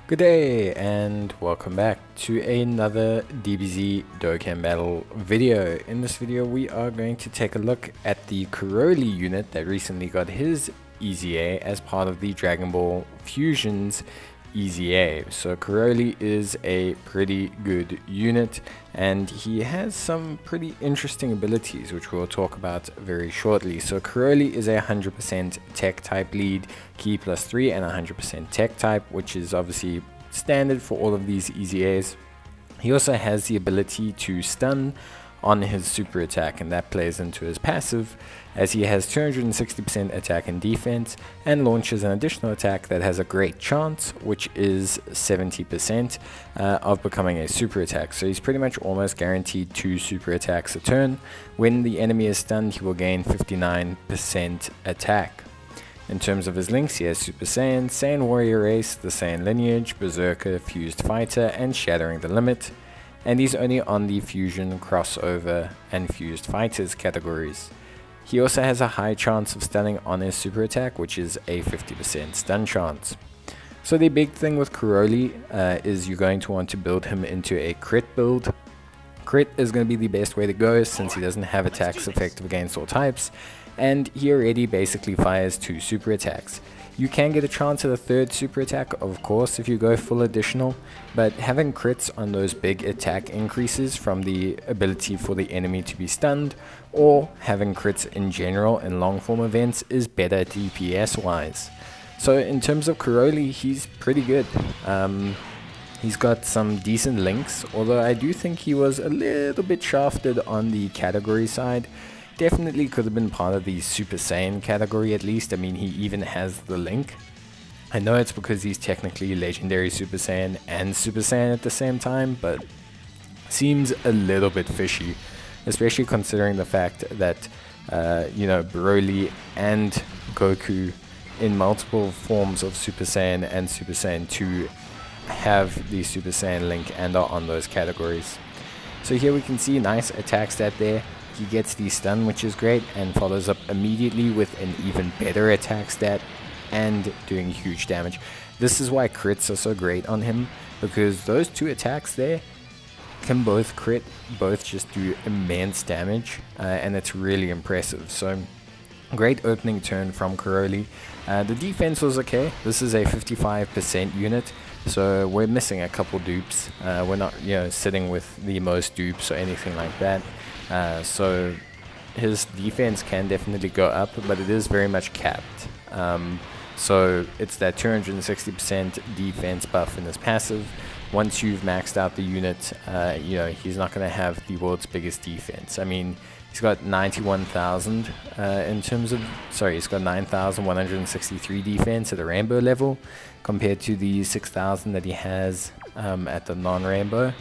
Good day and welcome back to another DBZ Dokkan battle video. In this video we are going to take a look at the Karoly unit that recently got his EZA as part of the Dragon Ball Fusion's EZA. So Karoly is a pretty good unit and he has some pretty interesting abilities which we'll talk about very shortly. So Karoly is a 100% Teq type lead, Ki +3 and 100% Teq type, which is obviously standard for all of these EZAs. He also has the ability to stun on his super attack, and that plays into his passive as he has 260% attack and defense and launches an additional attack that has a great chance, which is 70% of becoming a super attack. So he's pretty much almost guaranteed 2 super attacks a turn. When the enemy is stunned, he will gain 59% attack. In terms of his links, he has Super Saiyan, Saiyan Warrior Race, the Saiyan Lineage, Berserker, Fused Fighter, and Shattering the Limit. And he's only on the Fusion, Crossover, and Fused Fighters categories. He also has a high chance of stunning on his super attack, which is a 50% stun chance. So the big thing with Karoly is you're going to want to build him into a crit build. Crit is going to be the best way to go since he doesn't have attacks effective against all types, and he already basically fires 2 super attacks. You can get a chance at a 3rd super attack, of course, if you go full additional, but having crits on those big attack increases from the ability for the enemy to be stunned, or having crits in general in long form events is better DPS wise. So in terms of Karoly, he's pretty good. He's got some decent links, although I do think he was a little bit shafted on the category side. Definitely could have been part of the Super Saiyan category at least. I mean, he even has the link. I know it's because he's technically Legendary Super Saiyan and Super Saiyan at the same time, but seems a little bit fishy, especially considering the fact that, you know, Broly and Goku in multiple forms of Super Saiyan and Super Saiyan 2 have the Super Saiyan link and are on those categories. So here we can see nice attack stat there. He gets the stun, which is great, and follows up immediately with an even better attack stat and doing huge damage. This is why crits are so great on him, because those 2 attacks there can both crit, both just do immense damage, and it's really impressive. So great opening turn from Karoly. The defense was okay. This is a 55% unit, so we're missing a couple dupes. We're not, you know, sitting with the most dupes or anything like that. So his defense can definitely go up, but it is very much capped. So it's that 260% defense buff in his passive. Once you've maxed out the unit, you know, he's not going to have the world's biggest defense. I mean, he's got 91,000 in terms of, sorry, he's got 9,163 defense at the rainbow level compared to the 6,000 that he has at the non-rainbow.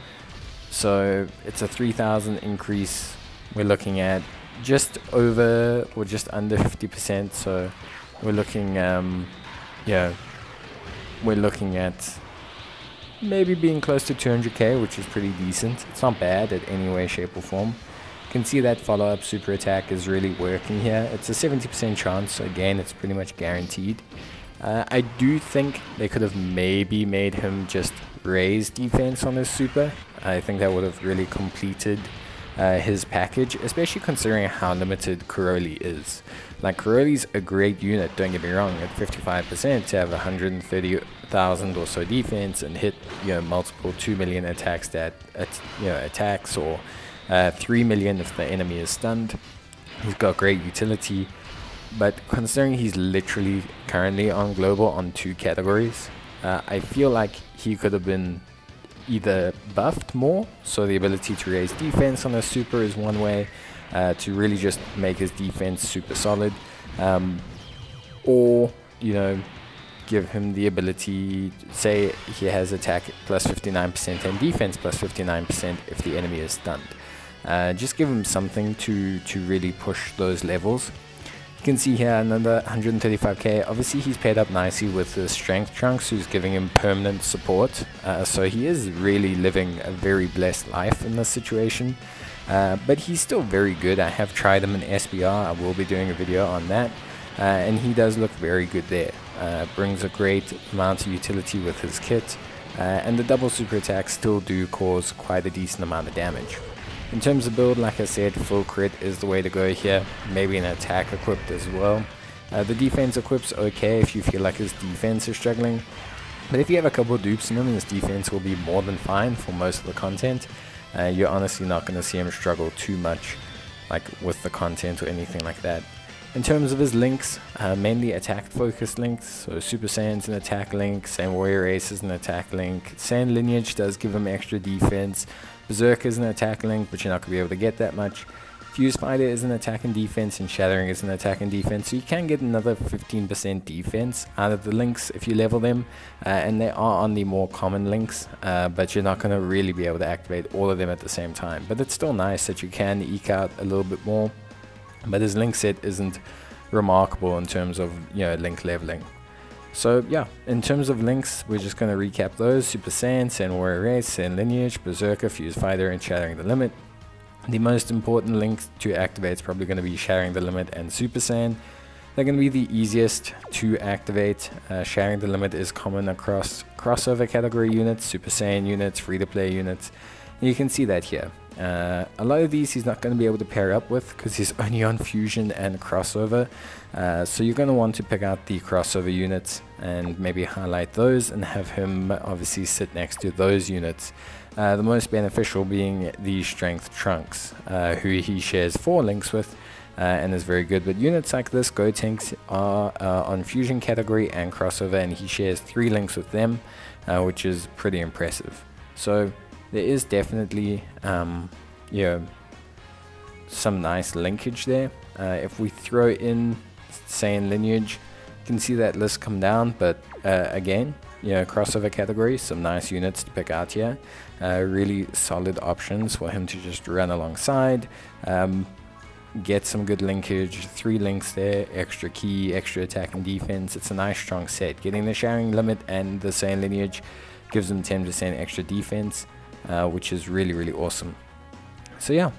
So it's a 3,000 increase. We're looking at just over or just under 50%. So we're looking, yeah, we're looking at maybe being close to 200k, which is pretty decent. It's not bad at any way, shape or form. You can see that follow-up super attack is really working here. It's a 70% chance, so again, it's pretty much guaranteed. I do think they could have maybe made him just raise defense on his super. I think that would have really completed his package, especially considering how limited Karoly is. Like, Karoly's a great unit, don't get me wrong, at 55% to have 130,000 or so defense and hit, you know, multiple 2 million attacks that, you know, attacks, or 3 million if the enemy is stunned. He's got great utility, but considering he's literally currently on global on 2 categories, I feel like he could have been either buffed more, so the ability to raise defense on a super is one way to really just make his defense super solid, or, you know, give him the ability, say he has attack plus 59% and defense plus 59% if the enemy is stunned. Just give him something to really push those levels. You can see here another 135k. Obviously he's paired up nicely with the strength trunks, who's giving him permanent support, so he is really living a very blessed life in this situation. But he's still very good. I have tried him in SBR. I will be doing a video on that, and he does look very good there. Brings a great amount of utility with his kit. and the double super attacks still do cause quite a decent amount of damage. In terms of build, like I said, full crit is the way to go here, maybe an attack equipped as well. The defense equip's okay if you feel like his defense is struggling, but if you have a couple of dupes in him, his defense will be more than fine for most of the content. You're honestly not going to see him struggle too much like with the content or anything like that. In terms of his links, mainly attack focused links, so Super Saiyan's an attack link, Saiyan Warrior Ace is an attack link, Saiyan Lineage does give him extra defense, Berserker is an attack link but you're not going to be able to get that much, Fuse Fighter is an attack and defense, and Shattering is an attack and defense, so you can get another 15% defense out of the links if you level them, and they are on the more common links, but you're not going to really be able to activate all of them at the same time. But it's still nice that you can eke out a little bit more, but his link set isn't remarkable in terms of, you know, link leveling. So yeah, in terms of links, we're just going to recap those: Super Saiyan, Saiyan Warrior Ace, Saiyan Lineage, Berserker, Fuse Fighter, and Shattering the Limit. The most important links to activate is probably going to be Shattering the Limit and Super Saiyan. They're going to be the easiest to activate. Shattering the Limit is common across crossover category units, Super Saiyan units, free-to-play units. And you can see that here. A lot of these he's not going to be able to pair up with because he's only on Fusion and crossover. So you're going to want to pick out the crossover units and maybe highlight those and have him obviously sit next to those units. The most beneficial being the Strength Trunks, who he shares 4 links with and is very good. But units like this, Gotenks, are on Fusion category and crossover, and he shares 3 links with them, which is pretty impressive. So there is definitely you know, some nice linkage there. If we throw in Saiyan Lineage, you can see that list come down, but again, you know, crossover category, some nice units to pick out here. Really solid options for him to just run alongside, get some good linkage, 3 links there, extra key, extra attack and defense. It's a nice strong set. Getting the Shattering Limit and the Saiyan Lineage gives him 10% extra defense, which is really awesome. So yeah,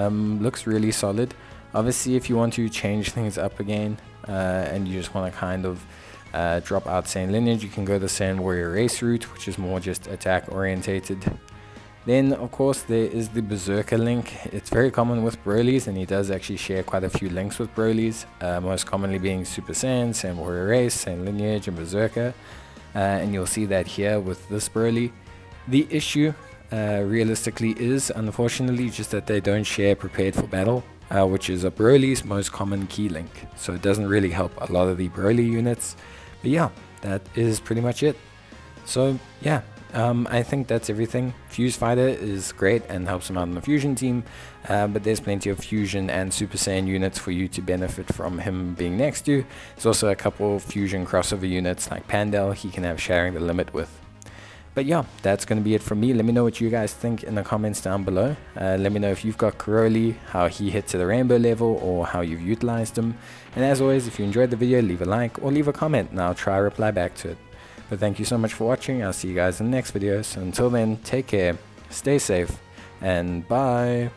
looks really solid. Obviously, if you want to change things up again and you just want to kind of drop out Saiyan Lineage, you can go the Saiyan Warrior Ace route, which is more just attack orientated. Then of course there is the Berserker link. It's very common with Broly's, and he does actually share quite a few links with Broly's, most commonly being Super Saiyan, Saiyan Warrior Ace, Saiyan Lineage, and Berserker. And you'll see that here with this Broly. The issue realistically is, unfortunately, just that they don't share Prepared for Battle, which is a Broly's most common key link. So it doesn't really help a lot of the Broly units. But yeah, that is pretty much it. So yeah, I think that's everything. Fuse Fighter is great and helps him out on the Fusion team, but there's plenty of Fusion and Super Saiyan units for you to benefit from him being next to. There's also a couple of Fusion crossover units like Pandel he can have Shattering the Limit with. But yeah, that's going to be it from me. Let me know what you guys think in the comments down below. Let me know if you've got Karoly, how he hit to the rainbow level, or how you've utilized him. And as always, if you enjoyed the video, leave a like or leave a comment and I'll try to reply back to it. But thank you so much for watching. I'll see you guys in the next video. So until then, take care, stay safe, and bye.